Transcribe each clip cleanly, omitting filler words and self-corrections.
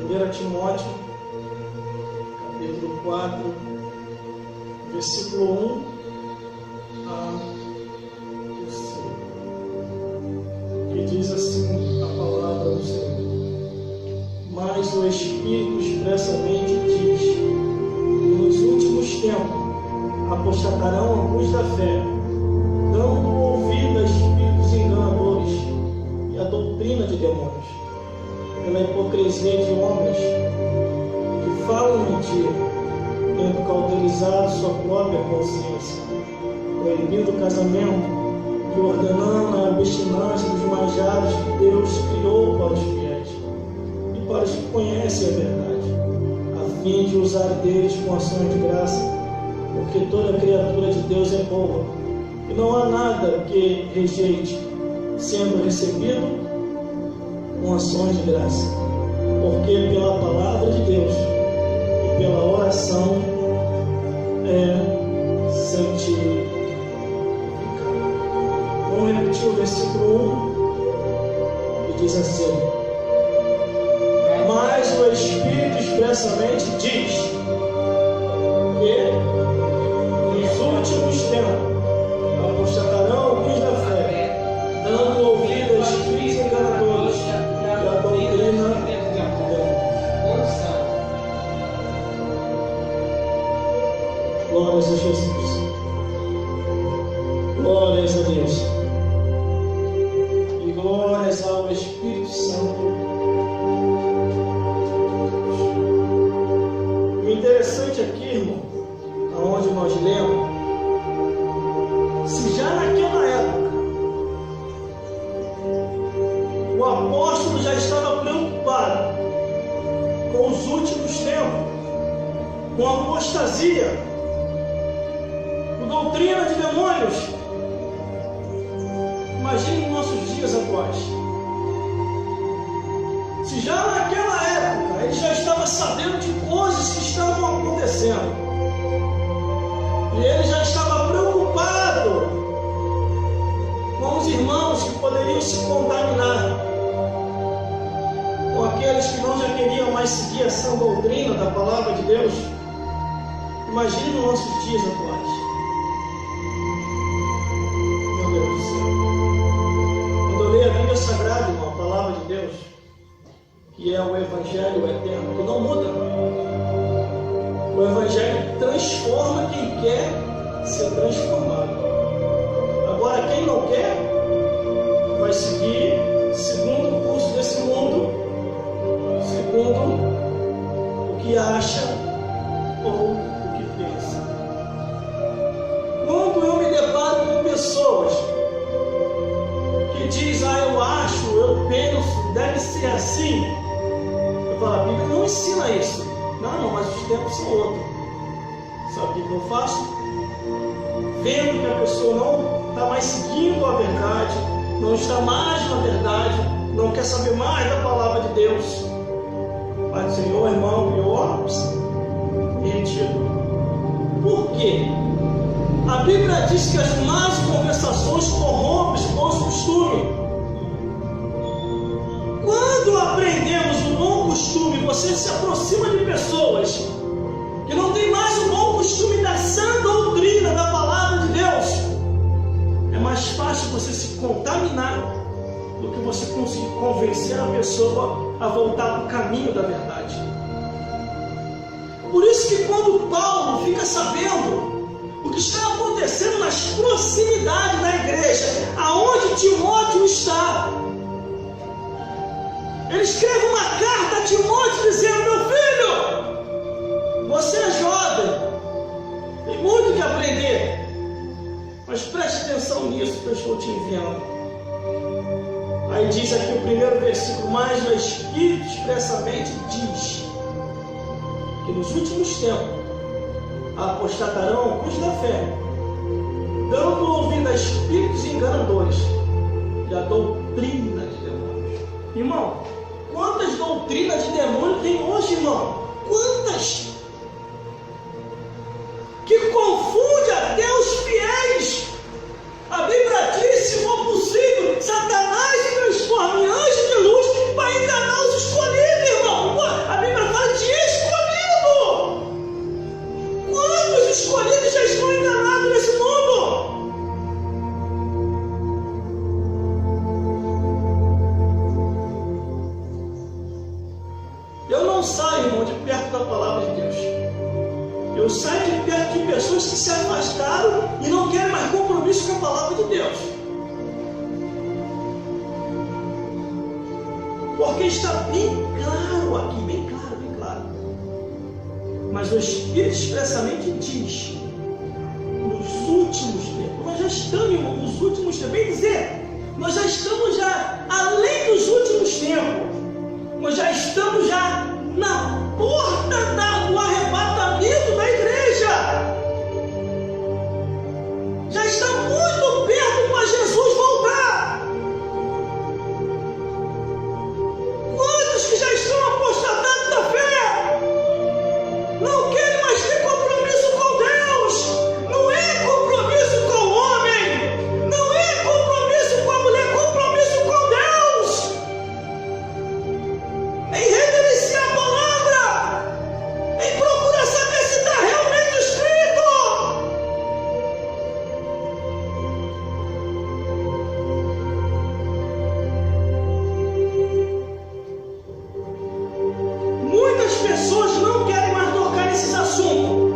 1 Timóteo, capítulo 4, versículo 1 a 5, que diz assim a palavra do Senhor: mas o Espírito expressamente diz que nos últimos tempos apostatarão alguns da fé, dando ouvido a espíritos enganadores e a doutrina de demônios, pela hipocrisia de homens que falam mentira, tendo cauterizado sua própria consciência, proibindo o casamento e ordenando a abstinência dos manjares que Deus criou para os fiéis e para os que conhecem a verdade, a fim de usar deles com ações de graça, porque toda criatura de Deus é boa, e não há nada que rejeite, sendo recebido com ações de graça, porque pela palavra de Deus e pela oração é santificado. Vamos repetir o versículo 1, que diz assim: mas o Espírito expressamente diz que nos últimos tempos apostatarão alguns da fé, dando ouvido a espíritos enganadores e a doutrina de demônios. Glórias a Jesus. Glórias a Deus. E glórias ao Espírito Santo. O interessante aqui, irmão, aonde nós lemos, se já naquela época o apóstolo já estava preocupado com os últimos tempos, com a apostasia, com doutrina de demônios, imagine nos nossos dias atuais. Se já naquela época ele já estava sabendo de coisas que estavam acontecendo, e ele já estava preocupado com os irmãos que poderiam se contaminar, com aqueles que não já queriam mais seguir essa doutrina da palavra de Deus. Imagine nos nossos dias atuais. Meu Deus do céu. Quando eu leio a Bíblia Sagrada, irmão, a palavra de Deus, que é o Evangelho eterno, que não muda. O Evangelho transforma quem quer ser transformado. Agora, quem não quer, vai seguir segundo o curso desse mundo, segundo o que acha ou o que pensa. Quando eu me deparo com pessoas que dizem: eu acho, eu penso, deve ser assim, eu falo: a Bíblia não ensina isso. Não, mas os tempos são outros. Sabe o que eu faço? Vendo que a pessoa não está mais seguindo a verdade, não está mais na verdade, não quer saber mais da palavra de Deus, Pai do Senhor, irmão, eu retiro. Por quê? A Bíblia diz que as más conversações corrompem os bons costumes. Quando aprendemos o bom costume, você se aproxima de pessoas que não têm mais o bom costume da sã doutrina da palavra de Deus, é mais fácil você se contaminar do que você conseguir convencer a pessoa a voltar para o caminho da verdade. Por isso que quando Paulo fica sabendo o que está acontecendo nas proximidades da igreja, aonde Timóteo está, ele escreve uma carta a Timóteo dizendo: meu filho, você é jovem, tem muito que aprender, mas preste atenção nisso que eu estou te enviando. Aí diz aqui o primeiro versículo: mas o Espírito expressamente diz que nos últimos tempos apostatarão alguns da fé, dando ouvido a espíritos enganadores e a doutrina de demônios. Irmão, quantas doutrinas de demônio tem hoje, irmão? Quantas? Que confunde até os fiéis. A Bíblia diz: se for possível, Satanás se transforma em anjo de luz para enganar os escolhidos, irmão. A Bíblia Eu não saio, irmão, de perto da palavra de Deus. Eu saio de perto de pessoas que se afastaram e não querem mais compromisso com a palavra de Deus. Porque está bem claro aqui, bem claro, bem claro. Mas o Espírito expressamente diz, nos últimos tempos, nós já estamos, irmão, nos últimos tempos, bem dizer, nós já estamos já além dos últimos tempos. Nós já estamos já na porta do arrebatamento da igreja. Já está muito perto para Jesus voltar. Quantos que já estão apostatados da fé não querem mais ter compromisso com Deus? Não é compromisso com o homem, não é compromisso com a mulher, compromisso com Deus. Em reverenciar a palavra, em procurar saber se está realmente escrito. Muitas pessoas não querem mais tocar nesses assuntos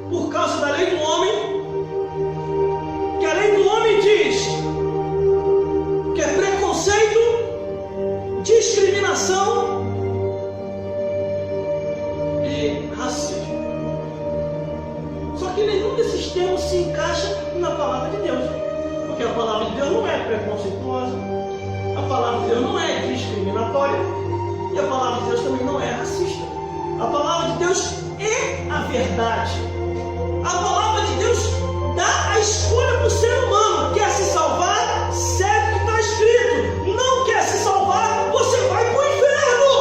por causa da lei do homem, que a lei do homem diz que é preconceito, discriminação e racismo. Só que nenhum desses termos se encaixa na palavra de Deus, porque a palavra de Deus não é preconceituosa, a palavra de Deus não é discriminatória e a palavra de Deus também não é racista. A palavra de Deus é a verdade. A palavra de Deus dá a escolha para o ser humano. Quer se salvar? Segue o que está escrito. Não quer se salvar? Você vai para o inferno.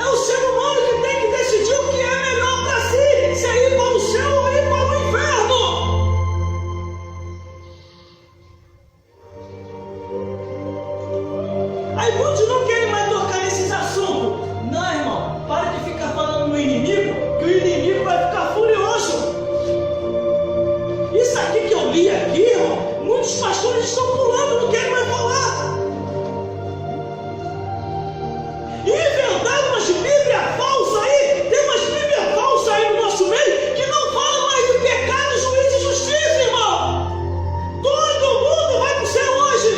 É o ser humano que tem que decidir o que é melhor para si. Se é ir para o céu ou ir para o inferno. Aí muitos não querem mais tocar nesses assuntos. Não, irmão, para de ficar falando no inimigo, que o inimigo vai ficar furioso. Isso aqui que eu li aqui, irmão, muitos pastores estão pulando, não querem mais falar. E inventaram umas Bíblias falsas aí, tem umas Bíblias falsas aí no nosso meio, que não falam mais de pecado, juízo e justiça, irmão. Todo mundo vai para o céu hoje.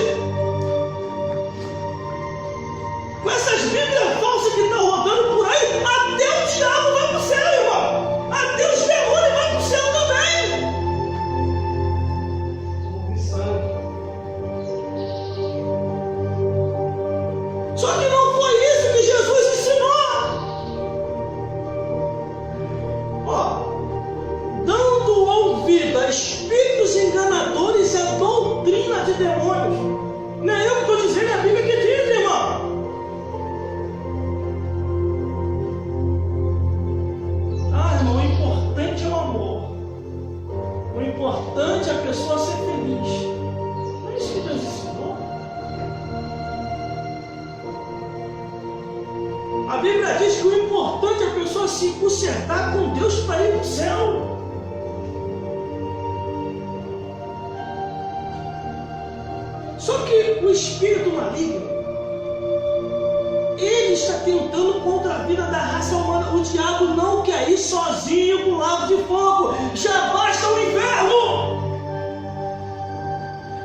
Com essas Bíblias falsas que estão rodando por aí, até o diabo vai para o céu, irmão. Até os demônios vão para o céu também. Só que não foi isso que Jesus ensinou. Ó, dando ouvido a espíritos enganadores e a doutrina de demônios. Não é eu que estou dizendo, é a Bíblia que diz, irmão. Irmão, o importante é o amor. O importante é a pessoa ser feliz. Não é isso que Deus ensinou? A Bíblia diz que o importante é a pessoa se consertar com Deus para ir para o céu. Só que o espírito maligno, ele está tentando contra a vida da raça humana. O diabo não quer ir sozinho para o lago de fogo. Já basta o inferno.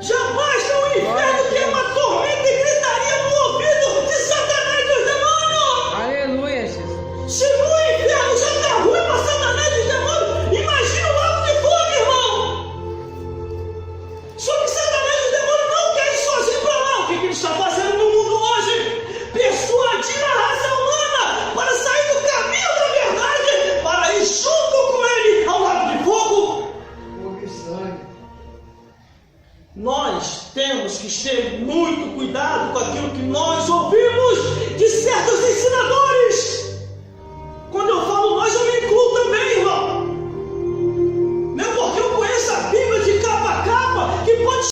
Já basta o inferno, que é uma tormenta e gritaria no ouvido de Satanás e dos demônios. Aleluia, Jesus. Se no inferno já está ruim para Satanás e os demônios, imagina o lago de fogo, irmão. Só que Satanás e os demônios não querem ir sozinho para lá. O que ele está fazendo no mundo hoje? Persuadir a raça humana para sair do caminho da verdade, para ir junto com ele ao lago de fogo. Nós temos que ter muito cuidado com aquilo que nós ouvimos de certos ensinadores.